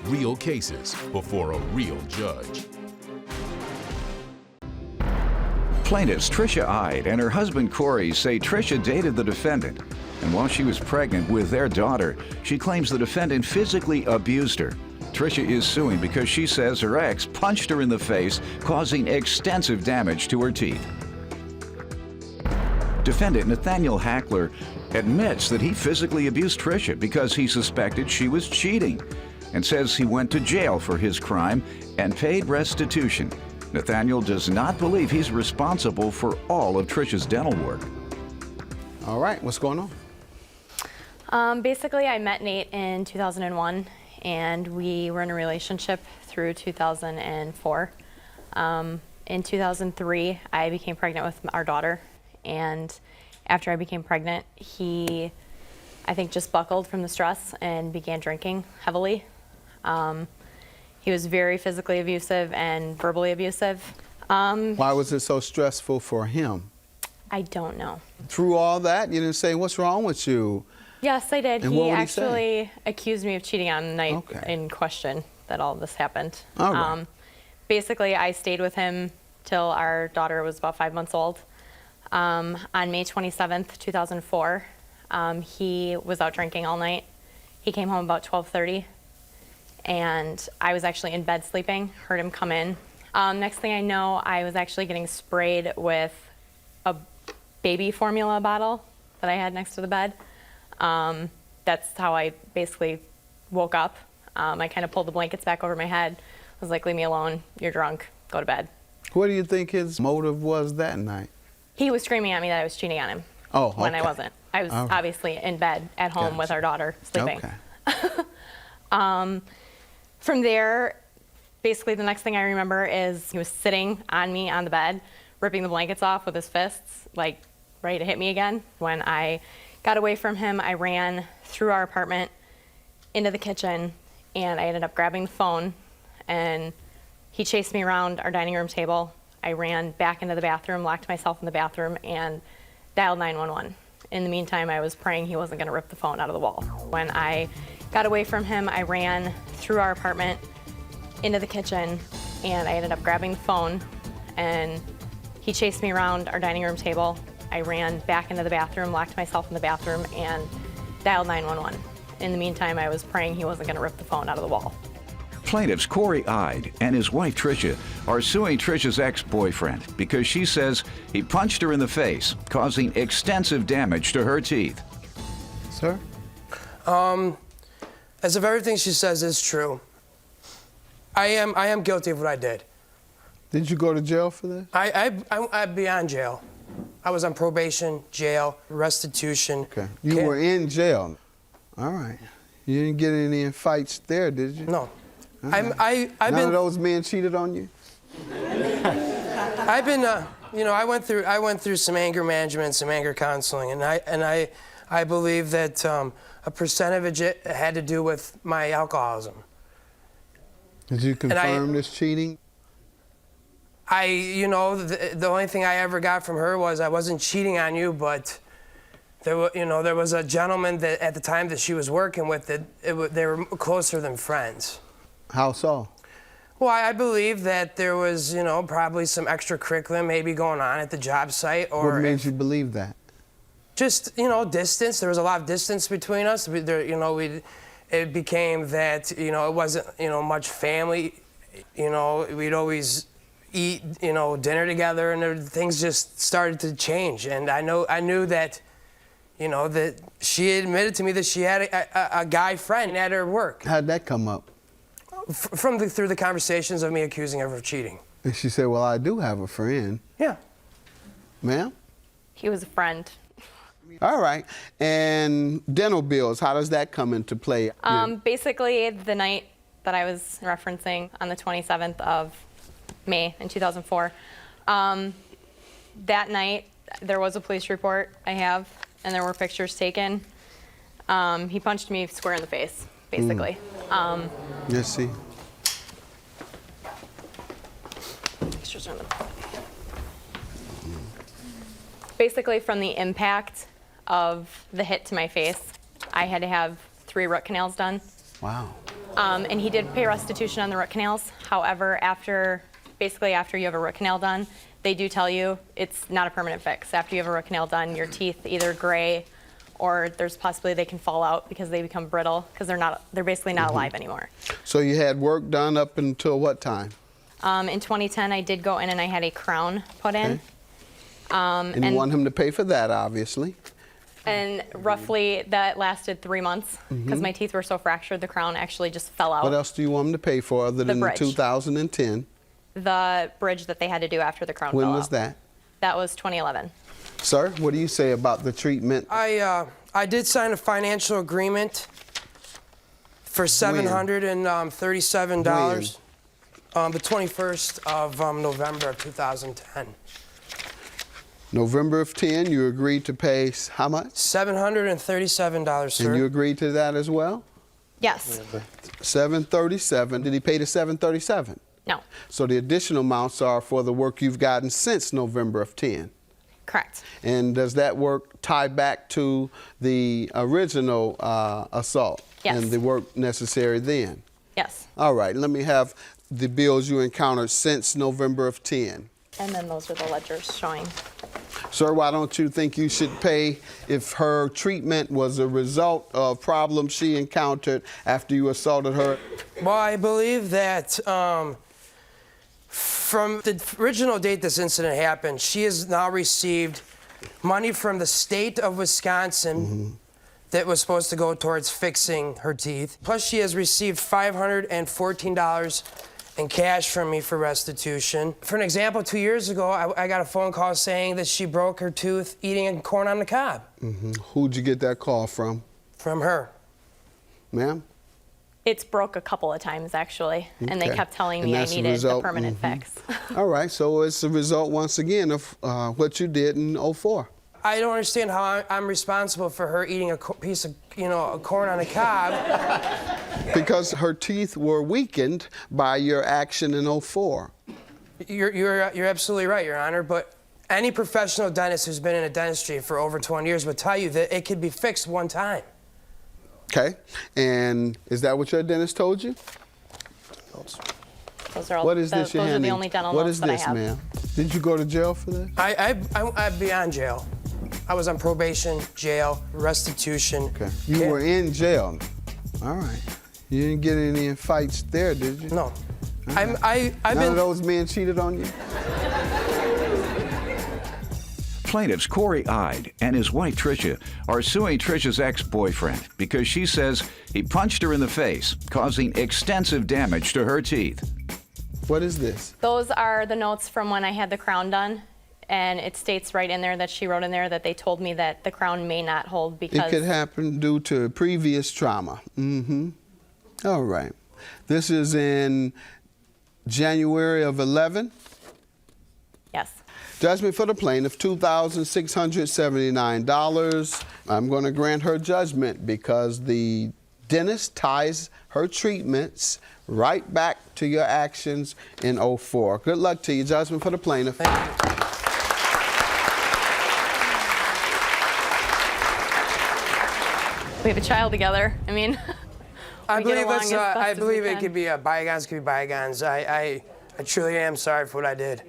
real cases before a real judge. Plaintiffs Trisha Ide and her husband Corey say Trisha dated the defendant, and while she was pregnant with their daughter, she claims the defendant physically abused her. Trisha is suing because she says her ex punched her in the face, causing extensive damage to her teeth. Defendant Nathaniel admits that he physically abused Trisha because he suspected she was cheating, and says he went to jail for his crime and paid restitution. Nathaniel does not believe he's responsible for all of Trisha's dental work. All right, what's going on? Basically, I met Nate in 2001, and we were in a relationship through 2004. In 2003, I became pregnant with our daughter, and after I became pregnant, he, I think, just buckled from the stress and began drinking heavily. He was very physically abusive and verbally abusive. Why was it so stressful for him? I don't know. Through all that, you didn't say, what's wrong with you? Yes, I did. And He what would he actually accused me of cheating on the night in question that all this happened. All right. Basically, I stayed with him till our daughter was about 5 months old. On May 27th, 2004, he was out drinking all night. He came home about 12:30, and I was actually in bed sleeping, heard him come in. Next thing I know, I was actually getting sprayed with a baby formula bottle that I had next to the bed. That's how I basically woke up. I kind of pulled the blankets back over my head. I was like, leave me alone, you're drunk, go to bed. What do you think his motive was that night? He was screaming at me that I was cheating on him. Oh, when I wasn't. I was obviously in bed at home with our daughter, sleeping. Okay. From there, basically the next thing I remember is he was sitting on me on the bed, ripping the blankets off with his fists, like ready to hit me again. When I got away from him, I ran through our apartment into the kitchen, and I ended up grabbing the phone, and he chased me around our dining room table. I ran back into the bathroom, locked myself in the bathroom, and dialed 911. In the meantime, I was praying he wasn't going to rip the phone out of the wall. When I got away from him, I ran through our apartment into the kitchen, and I ended up grabbing the phone, and he chased me around our dining room table. I ran back into the bathroom, locked myself in the bathroom, and dialed 911. In the meantime, I was praying he wasn't going to rip the phone out of the wall. Plaintiffs Corey Ide and his wife Trisha are suing Trisha's ex-boyfriend because she says he punched her in the face, causing extensive damage to her teeth. Sir? As if everything she says is true, I am guilty of what I did. Did you go to jail for this? I'd be on jail. I was on probation, jail, restitution. Okay. You were in jail. All right. You didn't get any fights there, did you? No. None of those men cheated on you? I've been, I went through some anger management, some anger counseling, and I believe that a percent of it had to do with my alcoholism. Did you confirm this cheating? The only thing I ever got from her was I wasn't cheating on you, but there was a gentleman that at the time that she was working with they were closer than friends. How so? Well, I believe that there was, probably some extracurricular maybe going on at the job site. Or what made you believe that? Just, distance. There was a lot of distance between us. It became that, it wasn't, much family. We'd always eat, dinner together, and things just started to change. And I knew that, that she admitted to me that she had a guy friend at her work. How'd that come up? Through the conversations of me accusing her of cheating. And she said, well, I do have a friend. Yeah. Ma'am? He was a friend. All right. And dental bills, how does that come into play? Basically, the night that I was referencing on the 27th of May in 2004, that night there was a police report I have, and there were pictures taken. He punched me square in the face, basically. Let's see. Pictures are on the... Basically, from the impact of the hit to my face, I had to have 3 root canals done. Wow. And he did pay restitution on the root canals. However, basically after you have a root canal done, they do tell you it's not a permanent fix. After you have a root canal done, your teeth either gray or there's possibly they can fall out because they become brittle because they're basically not alive anymore. So you had work done up until what time? In 2010, I did go in and I had a crown put in. And you want him to pay for that, obviously. And roughly that lasted 3 months because my teeth were so fractured, the crown actually just fell out. What else do you want him to pay for other than the bridge. 2010? The bridge that they had to do after the crown fell out. When was that? That was 2011. Sir, what do you say about the treatment? I did sign a financial agreement for $737. The 21st of November of 2010. November of 10, you agreed to pay how much? $737, sir. And you agreed to that as well? Yes. 737. Did he pay the 737? No. So the additional amounts are for the work you've gotten since November of 10. Correct. And does that work tie back to the original assault? Yes. And the work necessary then? Yes. All right, let me have the bills you encountered since November of 10. And then those are the ledgers showing. Sir, why don't you think you should pay if her treatment was a result of problems she encountered after you assaulted her? Well, I believe that from the original date this incident happened, she has now received money from the state of Wisconsin that was supposed to go towards fixing her teeth. Plus, she has received $514 in cash from me for restitution. For an example, 2 years ago, I got a phone call saying that she broke her tooth eating corn on the cob. Who'd you get that call from? From her. Ma'am? It's broke a couple of times, actually, and they Okay. kept telling And me I that's the needed result? a permanent fix. All right, so it's a result, once again, of what you did in '04. I don't understand how I'm responsible for her eating a piece of, a corn on the cob. Because her teeth were weakened by your action in '04. You're absolutely right, Your Honor, but any professional dentist who's been in a dentistry for over 20 years would tell you that it could be fixed one time. Okay, and is that what your dentist told you? Those are all. What is this you're Those are the handing? only dental What notes is that this, I have. ma'am? Did you go to jail for this? I'd be on jail. I was on probation, jail, restitution. Okay. You were in jail. All right. You didn't get any fights there, did you? No. None of those men cheated on you? Plaintiffs Corey Ide and his wife Trisha are suing Trisha's ex-boyfriend because she says he punched her in the face, causing extensive damage to her teeth. What is this? Those are the notes from when I had the crown done, and it states right in there that she wrote in there that they told me that the crown may not hold because... It could happen due to previous trauma. All right. This is in January of 11? Yes. Judgment for the plaintiff, $2,679. I'm going to grant her judgment because the dentist ties her treatments right back to your actions in '04. Good luck to you. Judgment for the plaintiff. Thank you. We have a child together. I mean, I we get believe along that's. as best I as we believe it can. could be bygones. Could be bygones. I truly am sorry for what I did.